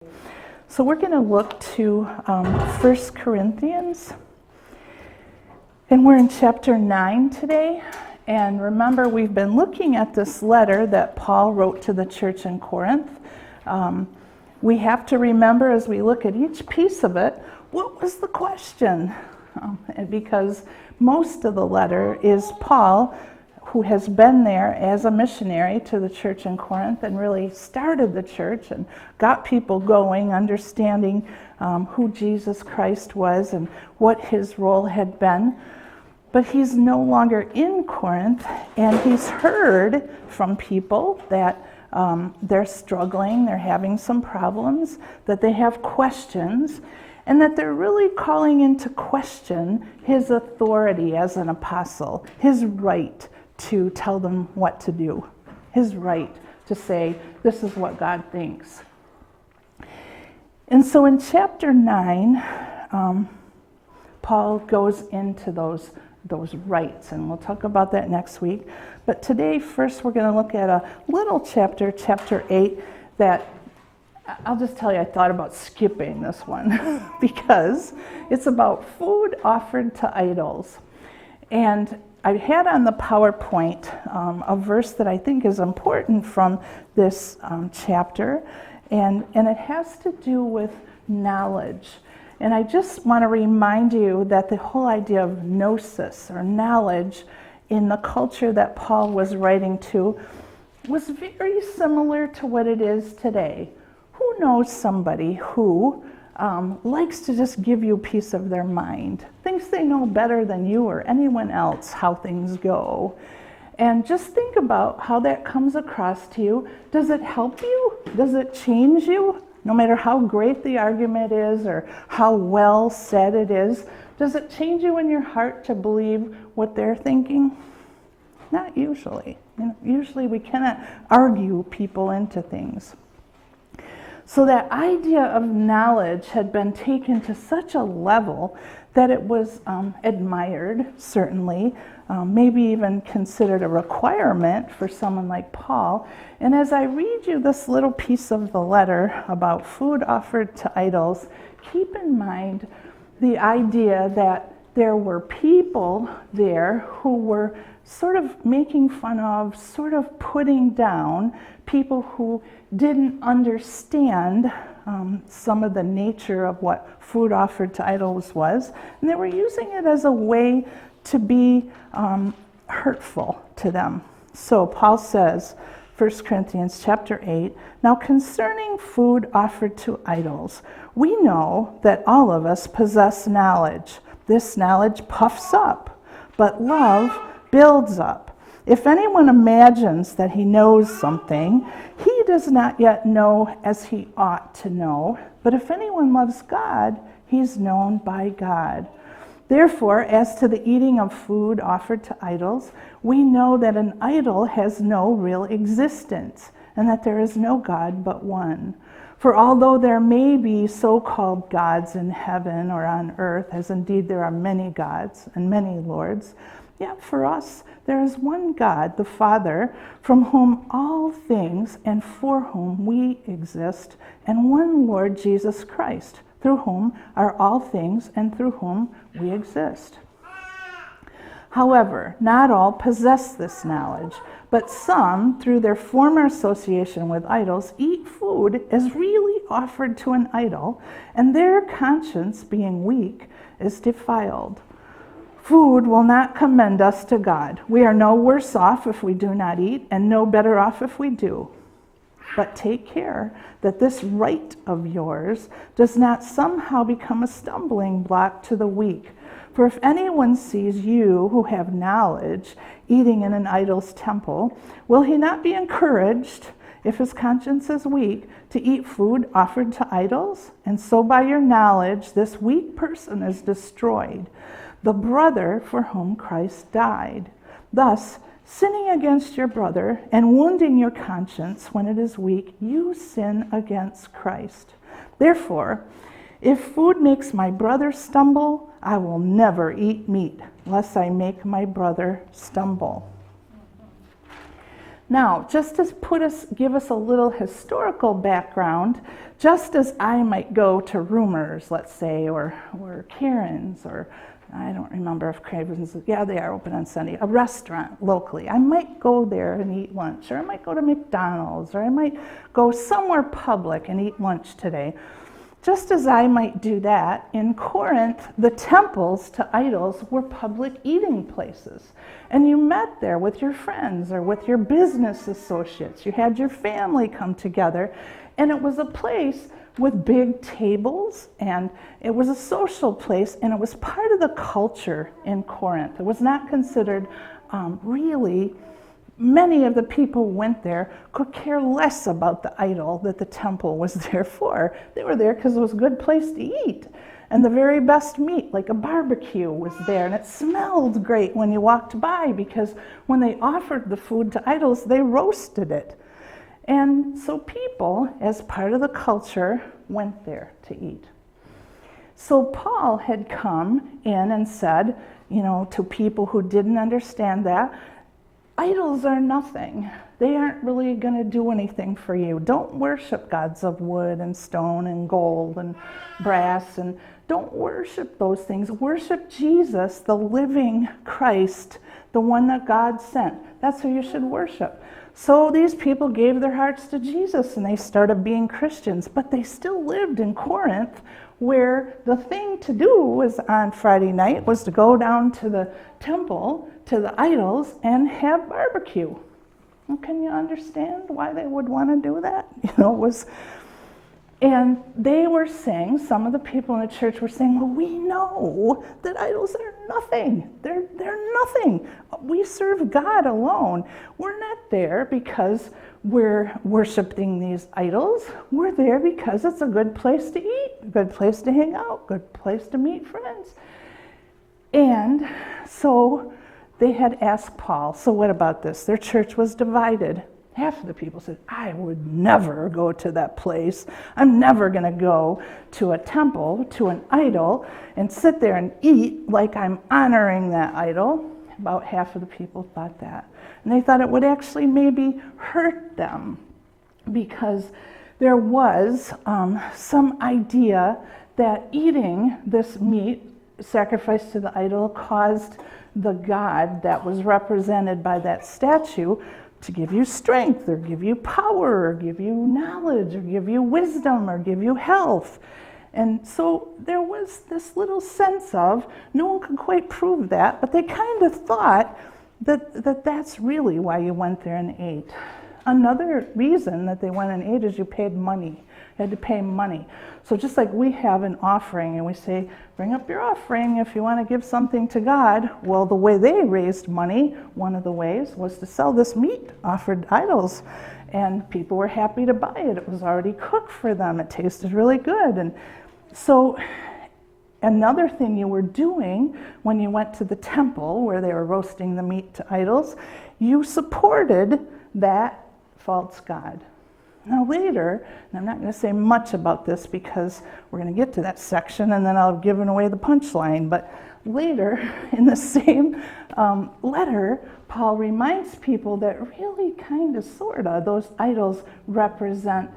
So we're going to look to 1 Corinthians, and we're in chapter 9 today. And remember, we've been looking at this letter that Paul wrote to the church in Corinth. We have to remember as we look at each piece of it, what was the question? And because most of the letter is Paul, who has been there as a missionary to the church in Corinth and really started the church and got people going, understanding who Jesus Christ was and what his role had been. But he's no longer in Corinth, and he's heard from people that they're struggling, they're having some problems, that they have questions, and that they're really calling into question his authority as an apostle, his right to tell them what to do, his right to say, this is what God thinks. And so in chapter 9, Paul goes into those rights, and we'll talk about that next week. But today, first, we're going to look at a little chapter, chapter 8, that I'll just tell you, I thought about skipping this one because it's about food offered to idols. And I had on the PowerPoint a verse that I think is important from this chapter, and it has to do with knowledge. And I just want to remind you that the whole idea of gnosis, or knowledge, in the culture that Paul was writing to was very similar to what it is today. Who knows somebody who likes to just give you a piece of their mind, thinks they know better than you or anyone else how things go? And just think about how that comes across to you. Does it help you? Does it change you? No matter how great the argument is or how well said it is, does it change you in your heart to believe what they're thinking? Not usually. Usually we cannot argue people into things. So that idea of knowledge had been taken to such a level that it was admired, certainly, maybe even considered a requirement for someone like Paul. And as I read you this little piece of the letter about food offered to idols, keep in mind the idea that there were people there who were sort of making fun of, sort of putting down people who didn't understand some of the nature of what food offered to idols was, and they were using it as a way to be hurtful to them. So Paul says, 1 Corinthians chapter 8, now concerning food offered to idols, we know that all of us possess knowledge. This knowledge puffs up, but love builds up. If anyone imagines that he knows something, he does not yet know as he ought to know. But if anyone loves God, he's known by God. Therefore, as to the eating of food offered to idols, we know that an idol has no real existence, and that there is no God but one. For although there may be so-called gods in heaven or on earth, as indeed there are many gods and many lords, yet for us there is one God, the Father, from whom all things and for whom we exist, and one Lord Jesus Christ, through whom are all things and through whom we exist. However, not all possess this knowledge, but some, through their former association with idols, eat food as really offered to an idol, and their conscience, being weak, is defiled. Food will not commend us to God. We are no worse off if we do not eat, and no better off if we do. But take care that this right of yours does not somehow become a stumbling block to the weak. For if anyone sees you who have knowledge eating in an idol's temple, will he not be encouraged, if his conscience is weak, to eat food offered to idols? And so by your knowledge, this weak person is destroyed, the brother for whom Christ died. Thus, sinning against your brother and wounding your conscience when it is weak, you sin against Christ. Therefore, if food makes my brother stumble, I will never eat meat, lest I make my brother stumble. Now, just to give us a little historical background, just as I might go to Rumors, let's say, or Karen's, or I don't remember if Craven's, yeah, they are open on Sunday, a restaurant locally. I might go there and eat lunch, or I might go to McDonald's, or I might go somewhere public and eat lunch today. Just as I might do that, in Corinth, the temples to idols were public eating places. And you met there with your friends or with your business associates. You had your family come together, and it was a place with big tables, and it was a social place, and it was part of the culture in Corinth. It was not considered really. Many of the people went there could care less about the idol that the temple was there for. They were there because it was a good place to eat. And the very best meat, like a barbecue, was there. And it smelled great when you walked by, because when they offered the food to idols, they roasted it. And so people, as part of the culture, went there to eat. So Paul had come in and said, to people who didn't understand that, idols are nothing. They aren't really going to do anything for you. Don't worship gods of wood and stone and gold and brass, and don't worship those things. Worship Jesus, the living Christ, the one that God sent. That's who you should worship. So these people gave their hearts to Jesus, and they started being Christians, but they still lived in Corinth, where the thing to do was on Friday night was to go down to the temple, to the idols, and have barbecue. Well, can you understand why they would want to do that? And they were saying, some of the people in the church were saying, well, we know that idols are nothing. They're nothing. We serve God alone. We're not there because we're worshiping these idols. We're there because it's a good place to eat, a good place to hang out, a good place to meet friends. And so they had asked Paul, so what about this? Their church was divided. Half of the people said, I would never go to that place. I'm never going to go to a temple, to an idol, and sit there and eat like I'm honoring that idol. About half of the people thought that. And they thought it would actually maybe hurt them, because there was some idea that eating this meat sacrificed to the idol caused the god that was represented by that statue to give you strength, or give you power, or give you knowledge, or give you wisdom, or give you health. And so there was this little sense of, no one could quite prove that, but they kind of thought that that's really why you went there and ate. Another reason that they went and ate is you paid money. You had to pay money. So just like we have an offering and we say, bring up your offering if you want to give something to God. Well, the way they raised money, one of the ways, was to sell this meat offered to idols. And people were happy to buy it. It was already cooked for them. It tasted really good. And so another thing you were doing when you went to the temple where they were roasting the meat to idols, you supported that false god. Now later, and I'm not going to say much about this because we're going to get to that section and then I'll have given away the punchline, but later in the same letter, Paul reminds people that really kind of sort of those idols represent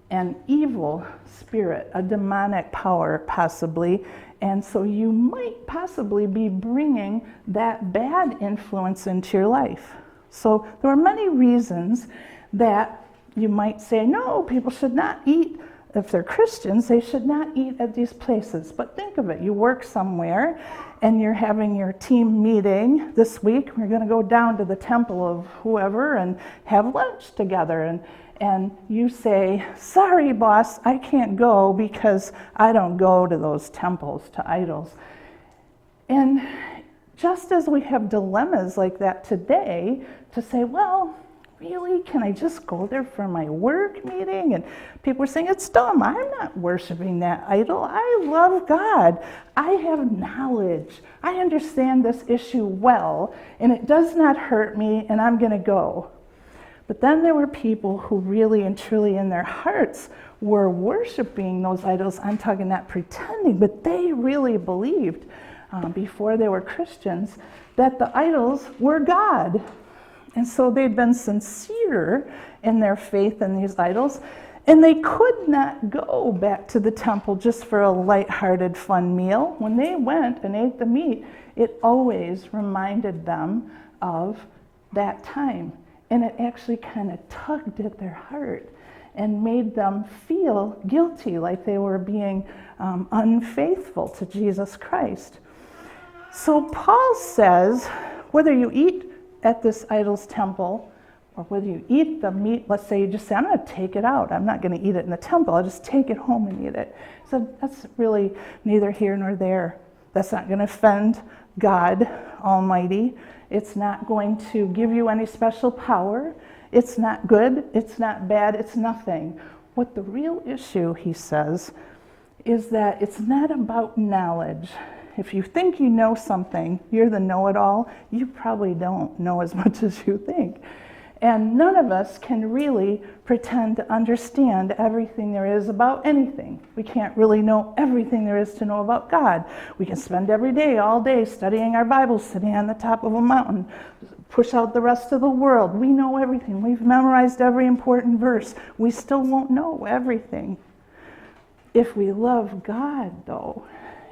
an evil spirit, a demonic power possibly, and so you might possibly be bringing that bad influence into your life. So there are many reasons that you might say, no, people should not eat. If they're Christians, they should not eat at these places. But think of it, you work somewhere and you're having your team meeting this week. We're going to go down to the temple of whoever and have lunch together. And you say, sorry, boss, I can't go because I don't go to those temples, to idols. And just as we have dilemmas like that today, to say, well, really, can I just go there for my work meeting? And people are saying, it's dumb. I'm not worshiping that idol. I love God. I have knowledge. I understand this issue well, and it does not hurt me, and I'm going to go. But then there were people who really and truly in their hearts were worshiping those idols. I'm talking not pretending, but they really believed before they were Christians that the idols were God. And so they'd been sincere in their faith in these idols, and they could not go back to the temple just for a lighthearted, fun meal. When they went and ate the meat, it always reminded them of that time. And it actually kind of tugged at their heart and made them feel guilty, like they were being unfaithful to Jesus Christ. So Paul says, whether you eat at this idol's temple or whether you eat the meat, let's say you just say, I'm going to take it out. I'm not going to eat it in the temple. I'll just take it home and eat it. So that's really neither here nor there. That's not going to offend God Almighty. It's not going to give you any special power. It's not good. It's not bad. It's nothing. What the real issue, he says, is that it's not about knowledge. If you think you know something, you're the know-it-all, you probably don't know as much as you think. And none of us can really pretend to understand everything there is about anything. We can't really know everything there is to know about God. We can spend every day, all day, studying our Bibles, sitting on the top of a mountain, push out the rest of the world. We know everything. We've memorized every important verse. We still won't know everything. If we love God, though,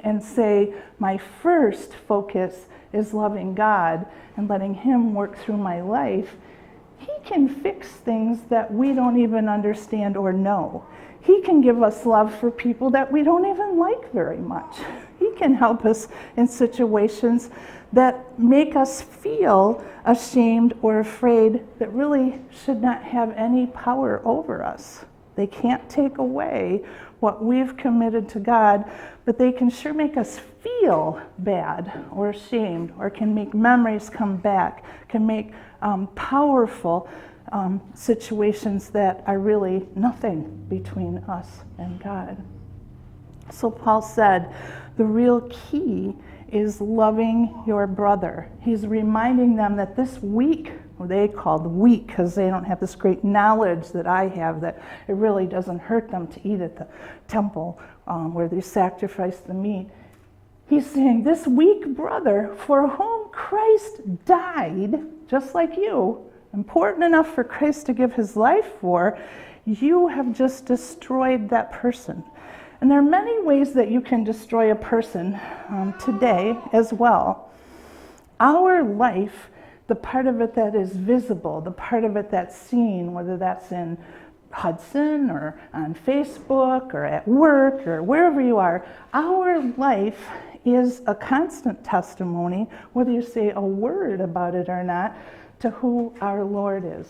and say, my first focus is loving God and letting Him work through my life, He can fix things that we don't even understand or know. He can give us love for people that we don't even like very much. He can help us in situations that make us feel ashamed or afraid that really should not have any power over us. They can't take away what we've committed to God, but they can sure make us feel bad or ashamed, or can make memories come back, can make powerful situations that are really nothing between us and God. So Paul said, the real key is loving your brother. He's reminding them that this week, or they call the week because they don't have this great knowledge that I have, that it really doesn't hurt them to eat at the temple where they sacrifice the meat. He's saying, this weak brother for whom Christ died, just like you, important enough for Christ to give his life for, you have just destroyed that person. And there are many ways that you can destroy a person today as well. Our life, the part of it that is visible, the part of it that's seen, whether that's in Hudson or on Facebook or at work or wherever you are, our life is a constant testimony, whether you say a word about it or not, to who our Lord is.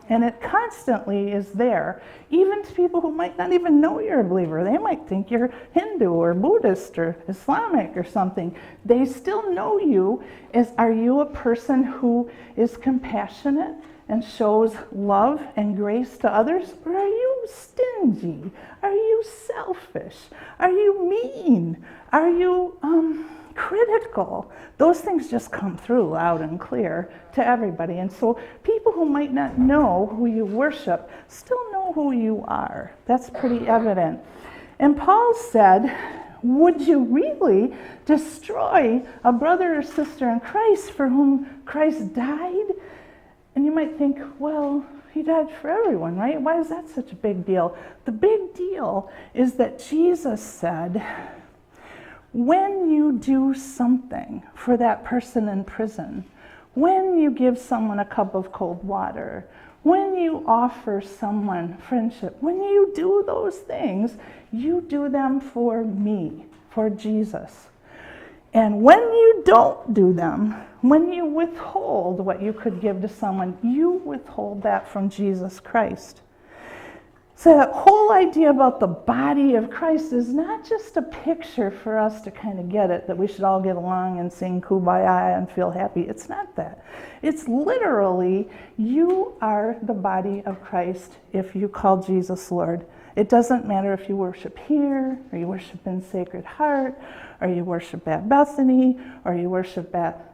And it constantly is there, even to people who might not even know you're a believer. They might think you're Hindu or Buddhist or Islamic or something. They still know you as, are you a person who is compassionate and shows love and grace to others? Or are you stingy? Are you selfish? Are you mean? Are you critical? Those things just come through loud and clear to everybody. And so people who might not know who you worship still know who you are. That's pretty evident. And Paul said, would you really destroy a brother or sister in Christ for whom Christ died? And you might think, well, he died for everyone, right? Why is that such a big deal? The big deal is that Jesus said, when you do something for that person in prison, when you give someone a cup of cold water, when you offer someone friendship, when you do those things, you do them for me, for Jesus. And when you don't do them, when you withhold what you could give to someone, you withhold that from Jesus Christ. So that whole idea about the body of Christ is not just a picture for us to kind of get it, that we should all get along and sing Kumbaya and feel happy. It's not that. It's literally, you are the body of Christ if you call Jesus Lord. It doesn't matter if you worship here, or you worship in Sacred Heart, or you worship at Bethany, or you worship at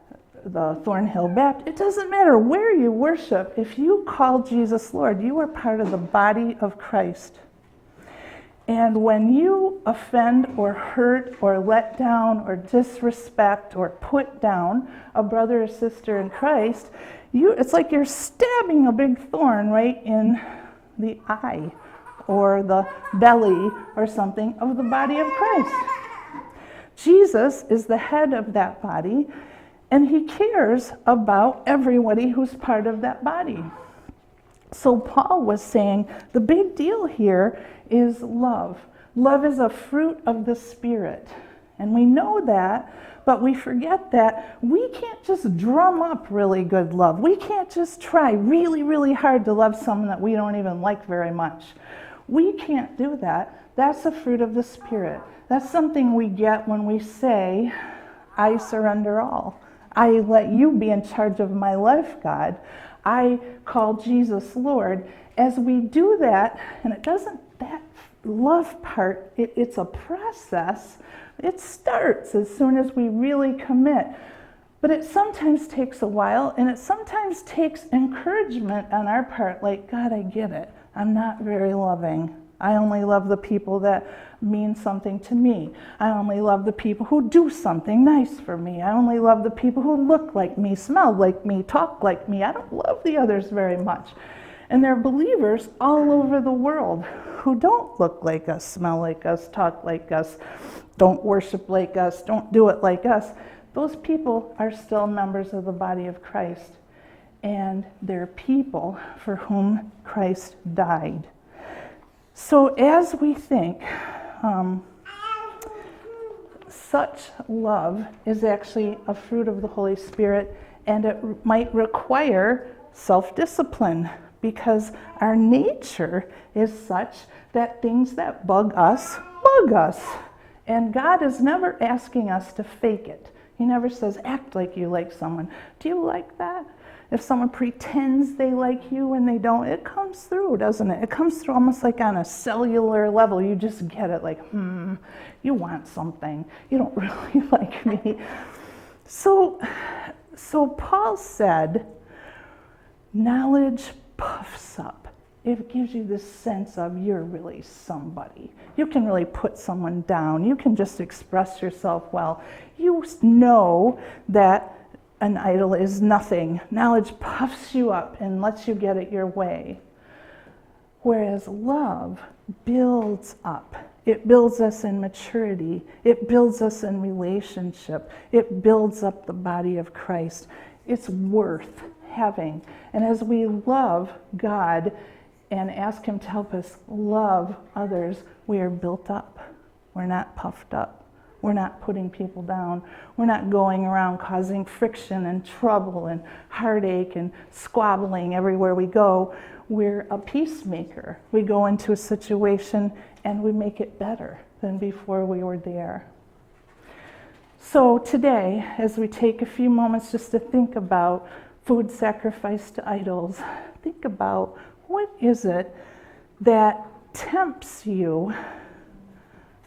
the Thornhill Baptist. It doesn't matter where you worship. If you call Jesus Lord, you are part of the body of Christ. And when you offend or hurt or let down or disrespect or put down a brother or sister in Christ, it's like you're stabbing a big thorn right in the eye or the belly or something of the body of Christ. Jesus is the head of that body, and he cares about everybody who's part of that body. So Paul was saying the big deal here is love. Love is a fruit of the Spirit. And we know that, but we forget that we can't just drum up really good love. We can't just try really, really hard to love someone that we don't even like very much. We can't do that. That's a fruit of the Spirit. That's something we get when we say, I surrender all. I let you be in charge of my life, God. I call Jesus Lord. As we do that, and that love part, it's a process. It starts as soon as we really commit. But it sometimes takes a while, and it sometimes takes encouragement on our part, like, God, I get it. I'm not very loving. I only love the people that mean something to me. I only love the people who do something nice for me. I only love the people who look like me, smell like me, talk like me. I don't love the others very much. And there are believers all over the world who don't look like us, smell like us, talk like us, don't worship like us, don't do it like us. Those people are still members of the body of Christ. And they're people for whom Christ died. So as we think, such love is actually a fruit of the Holy Spirit, and it might require self-discipline, because our nature is such that things that bug us. And God is never asking us to fake it. He never says, act like you like someone. Do you like that? If someone pretends they like you and they don't, it comes through, doesn't it? It comes through almost like on a cellular level. You just get it like, you want something. You don't really like me. So Paul said, knowledge puffs up. It gives you this sense of you're really somebody. You can really put someone down. You can just express yourself well. You know that an idol is nothing. Knowledge puffs you up and lets you get it your way. Whereas love builds up. It builds us in maturity. It builds us in relationship. It builds up the body of Christ. It's worth having. And as we love God and ask him to help us love others, we are built up. We're not puffed up. We're not putting people down. We're not going around causing friction and trouble and heartache and squabbling everywhere we go. We're a peacemaker. We go into a situation and we make it better than before we were there. So today, as we take a few moments just to think about food sacrificed to idols, think about what is it that tempts you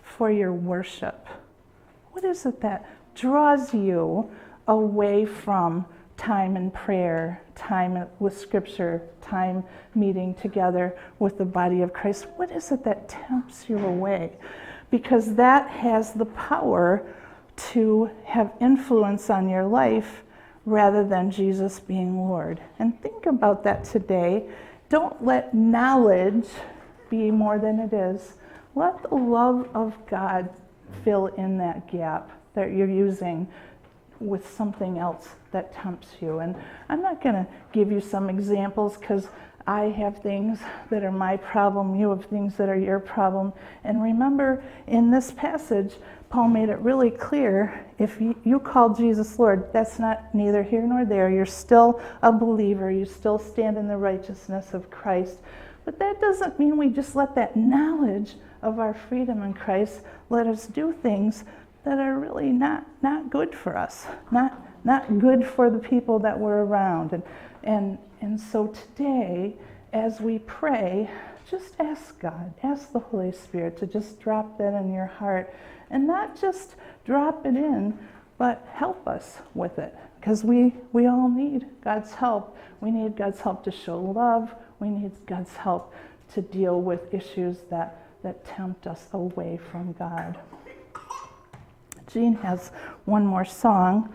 for your worship? What is it that draws you away from time in prayer, time with Scripture, time meeting together with the body of Christ? What is it that tempts you away? Because that has the power to have influence on your life rather than Jesus being Lord. And think about that today. Don't let knowledge be more than it is. Let the love of God fill in that gap that you're using with something else that tempts you. And I'm not going to give you some examples because I have things that are my problem, you have things that are your problem. And remember, in this passage, Paul made it really clear, if you call Jesus Lord, that's not neither here nor there. You're still a believer. You still stand in the righteousness of Christ. But that doesn't mean we just let that knowledge of our freedom in Christ let us do things that are really not good for us, not good for the people that we're around. And so today, as we pray, just ask God, ask the Holy Spirit to just drop that in your heart, and not just drop it in, but help us with it, because we all need God's help. We need God's help to show love. We need God's help to deal with issues that that tempt us away from God. Jean has one more song